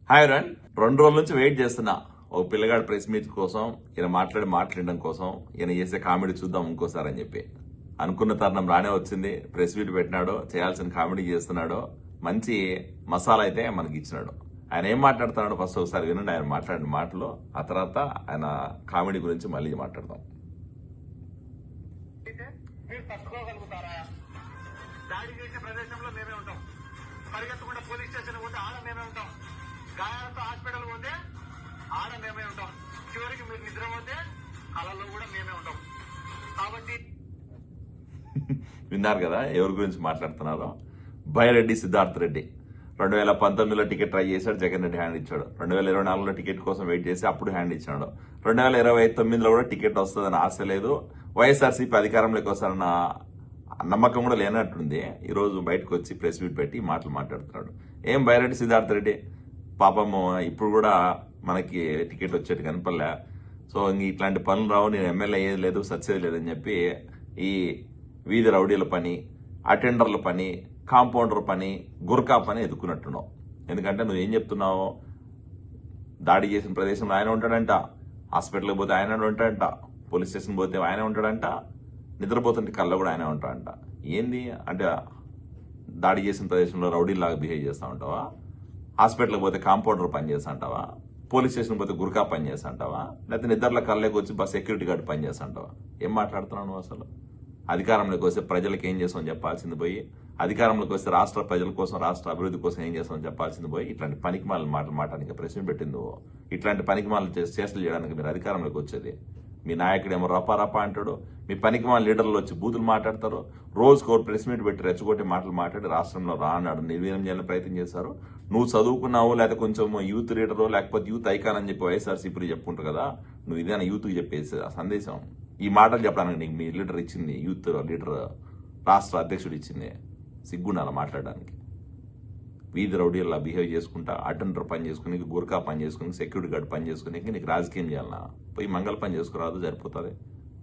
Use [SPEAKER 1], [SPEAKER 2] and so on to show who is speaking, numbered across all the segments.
[SPEAKER 1] Hi run 2 రోజుల నుంచి wait చేస్తున్నా ఓ పిల్లగాడు ప్రెస్ మీట్ కోసం ఈయన మాట్లాడడం కోసం ఈయన చేసే కామెడీ చూద్దాం ఇంకోసారి అని చెప్పి అనుకున్న తరుణం రానే వచ్చింది. ప్రెస్ మీట్ పెట్టినాడు, చేయాల్సిన కామెడీ చేస్తున్నాడు, మంచి మసాలా అయితే మనకి ఇచ్చినాడు. ఆయన ఏం మాట్లాడుతున్నాడు ఫస్ట్ ఒకసారి వినండి. ఆయన మాట్లాడిన మాటలు, ఆ తర్వాత ఆయన కామెడీ గురించి మళ్ళీ మాట్లాడదాం.
[SPEAKER 2] దాడి చేసే ప్రదేశంలో మేమే ఉంటాం. పరిగెత్తకుండా పోలీస్ స్టేషన్ పోతే ఆడ మేమే ఉంటాం. గాయాలతో హాస్పిటల్ పోతే ఆడ మేమే ఉంటాం. చివరికి మీరు నిద్ర పోతే కళల్లో కూడా మేమే ఉంటాం. కాబట్టి
[SPEAKER 1] విన్నారు కదా ఎవరి గురించి మాట్లాడుతున్నారో. బైరెడ్డి సిద్ధార్థ్ రెడ్డి 2019లో టికెట్ ట్రై చేశాడు, జగన్ రెడ్డి హ్యాండ్ ఇచ్చాడు. 2024లో టికెట్ కోసం వెయిట్ చేసి అప్పుడు హ్యాండ్ ఇచ్చాడు. 2029లో కూడా టికెట్ వస్తుందని ఆశ లేదు. వైఎస్ఆర్సీపీ అధికారంలోకి వస్తారన్న నమ్మకం కూడా లేనట్టుంది. ఈ రోజు బయటకు వచ్చి ప్రెస్ మీట్ పెట్టి మాటలు మాట్లాడుతున్నాడు. ఏం బైరెడ్డి సిద్ధార్థ రెడ్డి పాపము ఇప్పుడు కూడా మనకి టికెట్ వచ్చేది కనపడలే. సో ఇట్లాంటి పనులు రావు, నేను ఎమ్మెల్యే అయ్యేది లేదు, సచ్చేది లేదని చెప్పి ఈ వీధి రౌడీల పని, అటెండర్ల పని, కాంపౌండర్ పని, గుర్కా పని ఎదుర్కొన్నట్టున్నావు. ఎందుకంటే నువ్వు ఏం చెప్తున్నావు, దాడి చేసిన ప్రదేశంలో ఆయన ఉంటాడంట, హాస్పిటల్కి పోతే ఆయన ఉంటాడంట, పోలీస్ స్టేషన్ పోతే ఆయన ఉంటాడంట, నిద్రపోతుంటే కళ్ళ కూడా ఆయన ఉంటాడంట. ఏంది అంటే దాడి చేసిన ప్రదేశంలో రౌడీలాగా బిహేవ్ చేస్తూ ఉంటావా? హాస్పిటల్కి పోతే కాంపౌండర్ పని చేస్తా అంటావా? పోలీస్ స్టేషన్ పోతే గుర్కా పని చేస్తా అంటావా? లేకపోతే నిద్రల కళ్ళకి వచ్చి బస్ సెక్యూరిటీ గార్డ్ పని చేస్తా అంటావా? ఏం మాట్లాడుతున్నావు అసలు? అధికారంలోకి వస్తే ప్రజలకు ఏం చేస్తామని చెప్పాల్సింది పోయి, అధికారంలోకి వస్తే రాష్ట్ర ప్రజల కోసం, రాష్ట్ర అభివృద్ధి కోసం ఏం చేస్తామని చెప్పాల్సింది పోయి, ఇట్లాంటి పనికిమాల మాటలు మాట్లాడానికి ప్రశ్న పెట్టింది. ఇట్లాంటి పనికిమాలను చేష్టలు చేయడానికి మీరు అధికారంలోకి వచ్చేది. మీ నాయకుడేమో రపా అంటాడు, మీ పనికిమాల లీడర్లు వచ్చి బూతులు మాట్లాడతారు, రోజుకో ప్రెస్ మీట్ పెట్టి రెచ్చగొట్టి మాటలు మాట్లాడి రాష్ట్రంలో రానాడు నిర్వీర్యం చేయాలని ప్రయత్నం చేశారు. నువ్వు చదువుకున్నావు, లేకపోతే కొంచెం యూత్ లీడరు, లేకపోతే యూత్ ఐకాన్ అని చెప్పి వైఎస్ఆర్సీపీ చెప్పుకుంటారు కదా, నువ్వు ఇదేనా యూత్కి చెప్పేసి సందేశం? ఈ మాటలు చెప్పడానికి నీకు మీ లీడర్ ఇచ్చింది, యూత్ లీడర్ రాష్ట్ర అధ్యక్షుడు ఇచ్చింది. సిగ్గుండాల మాట్లాడడానికి. వీధి రౌడీలా బిహేవ్ చేసుకుంటా, అటెండర్ పని చేసుకుని, గుర్కా పని చేసుకుని, సెక్యూరిటీ గార్డ్ పని చేసుకుని నీకు రాజకీయం చేయాలన్నా? పోయి మంగళ పని చేసుకురాదు, సరిపోతుంది.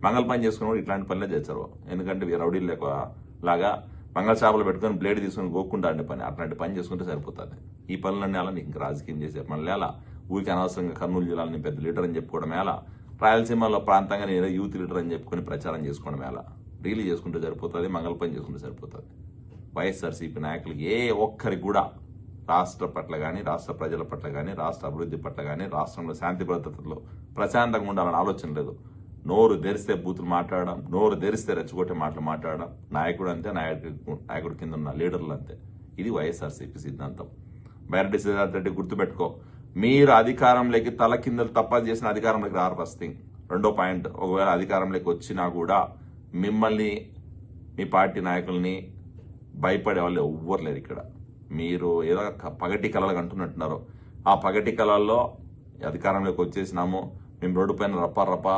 [SPEAKER 1] మంగళ పని చేసుకుని ఇట్లాంటి పనులే చేస్తారు. ఎందుకంటే రౌడీలు లాగా మంగళ చేపలు పెట్టుకుని బ్లేడ్ తీసుకుని గోక్కుంటా అంటే పని, అట్లాంటి పని చేసుకుంటే సరిపోతుంది. ఈ పనులన్నీ అలా నీకు రాజకీయం చేసే పనులు ఎలా? ఊరికి అనవసరంగా కర్నూలు జిల్లాలో నేను పెద్ద లీడర్ అని చెప్పుకోవడం ఎలా? రాయలసీమలో ప్రాంతంగా నేను యూత్ లీడర్ అని చెప్పుకొని ప్రచారం చేసుకోవడం ఎలా? రీలీ చేసుకుంటే సరిపోతుంది, మంగళ పని చేసుకుంటే సరిపోతుంది. వైఎస్ఆర్సీపీ నాయకులకి ఏ ఒక్కరికి కూడా రాష్ట్ర పట్ల కానీ, రాష్ట్ర ప్రజల పట్ల కానీ, రాష్ట్ర అభివృద్ధి పట్ల కానీ, రాష్ట్రంలో శాంతి భద్రతలో ప్రశాంతంగా ఉండాలని ఆలోచన లేదు. నోరు తెరిస్తే బూతులు మాట్లాడడం, నోరు తెరిస్తే రెచ్చగొట్టే మాటలు మాట్లాడడం. నాయకుడు అంతే, నాయకుడు కింద ఉన్న లీడర్లు అంతే. ఇది వైఎస్ఆర్సీపీ సిద్ధాంతం. బైరెడ్డి సిద్ధార్థ రెడ్డి గుర్తుపెట్టుకో, మీరు అధికారంలోకి తల కిందలు తప్ప చేసిన అధికారంలోకి రారు. First thing. రెండో పాయింట్, ఒకవేళ అధికారంలోకి వచ్చినా కూడా మిమ్మల్ని, మీ పార్టీ నాయకుల్ని భయపడే వాళ్ళు ఎవ్వరు లేరు ఇక్కడ. మీరు ఏదో పగటి కళలు అంటున్నట్టున్నారు. ఆ పగటి కళల్లో అధికారంలోకి వచ్చేసినాము, మేము రోడ్డు పైన రప్పా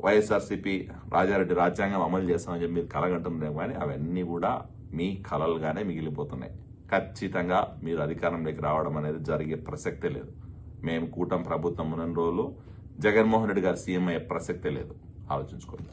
[SPEAKER 1] వైఎస్ఆర్సీపీ రాజారెడ్డి రాజ్యాంగం అమలు చేస్తామని చెప్పి మీరు కలగంటున్నారు. కానీ అవన్నీ కూడా మీ కళలుగానే మిగిలిపోతున్నాయి. ఖచ్చితంగా మీరు అధికారంలోకి రావడం అనేది జరిగే ప్రసక్తే లేదు. మేము కూటమి ప్రభుత్వం ఉన్న రోజులు జగన్మోహన్ రెడ్డి గారు సీఎం అయ్యే ప్రసక్తే లేదు. ఆలోచించుకోండి.